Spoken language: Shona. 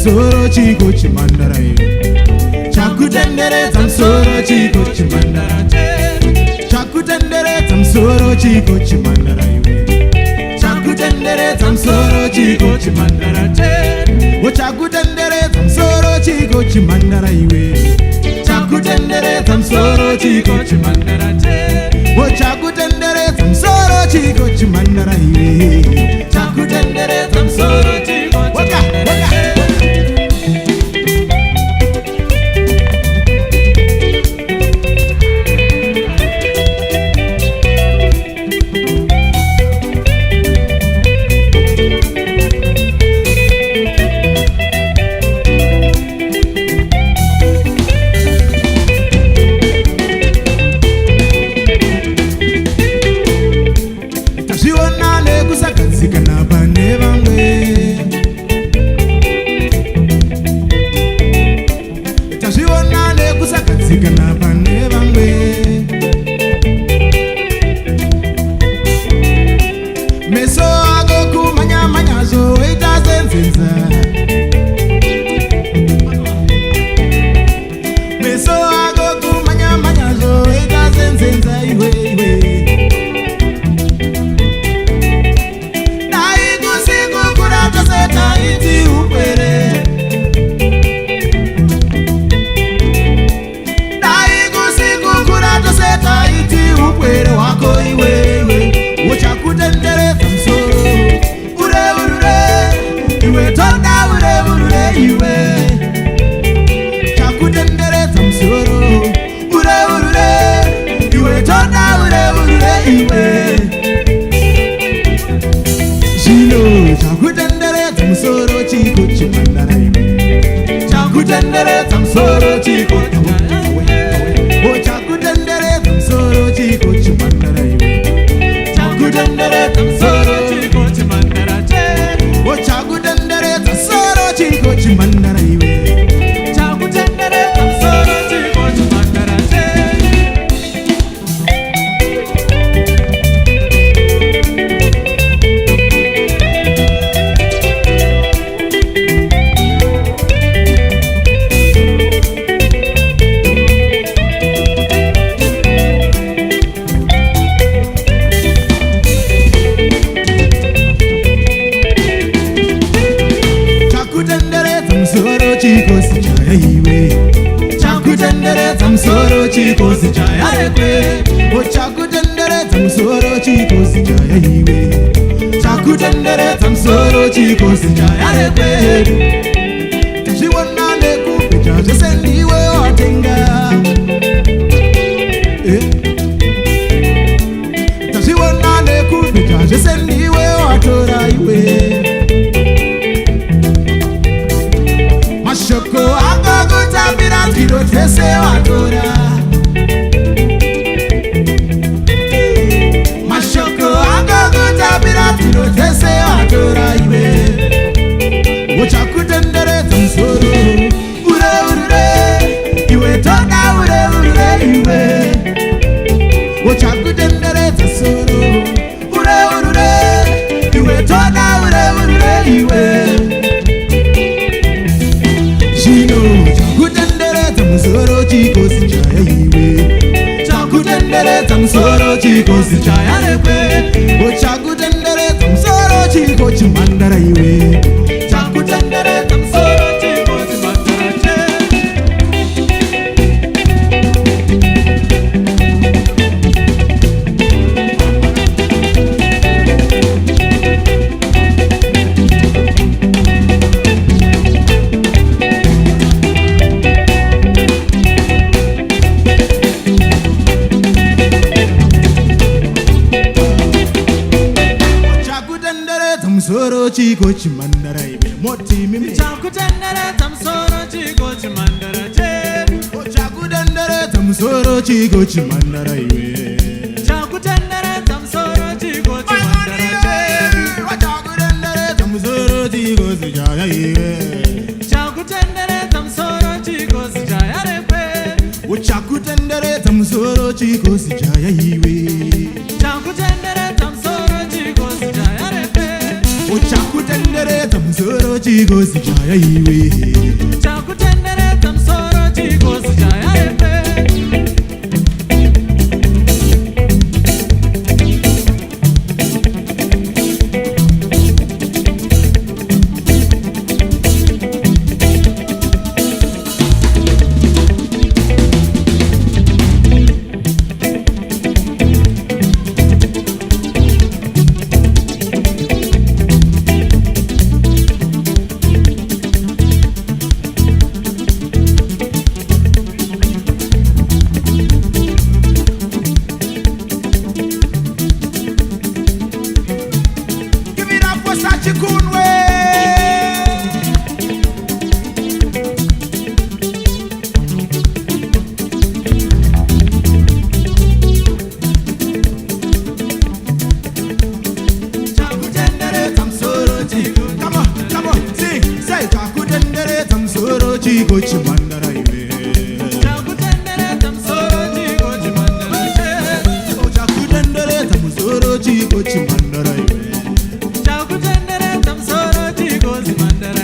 Soro chiko chimandara chakutenderedza musoro chiko chimandara chakutenderedza musoro chiko chimandara chakutenderedza musoro chiko chimandara chakutenderedza musoro chiko chimandara chakutenderedza musoro chiko chimandara chakutenderedza musoro chiko chimandara chakutenderedza musoro chiko chimandara. Chakutenderedza musoro chiko chimandara chakutenderedza musoro chiko chakutenderedza musoro chiko chimandara chakutenderedza musoro chiko chimandara chakutenderedza musoro chiko chimandara chakutenderedza musoro chiko chimandara. Chakutenderedza musoro chiko sichaya iwe chakutenderedza musoro chiko sichaya iwe chakutenderedza musoro chiko sichaya iwe tazviona nekupedza zvese ndiwe watenga tazviona nekupedza zvese ndiwe watora iwe mashoko akakutambira zviro zvese watora mashoko akakutambira zviro zvese watora iwe uchakutenderedza musoro ureurure iwe toda ureurure iwe uchakutenderedza soro ureurure iwe toda ureurure iwe chakutenderedza musoro chiko sichaya iwe chakutenderedza musoro chiko sichaya iwe chakutenderedza musoro chiko chimandara iwe chakutenderedza musoro chiko chimandara. musoro chiko chimandara iwe moti mimi chakutenderedza musoro chiko chimandara chedu chakutenderedza musoro chiko chimandara iwe chakutenderedza musoro chiko chimandara chedu chakutenderedza musoro chiko sichaya iwe chakutenderedza musoro chiko sichaya rekwe chakutenderedza musoro chiko sichaya iwe chakutenderedza musoro chiko sichaya rekwe chakutenderedza musoro chiko sichaya iwe chakutenderedza musoro chiko sichaya rekwe chikunwe chakutenderedza musoro chiko come on sing say chakutenderedza musoro chiko chimandara iwe chakutenderedza musoro chiko chimandara chedu chakutenderedza musoro chiko chimandara iwe chakutenderedza musoro chiko chimandara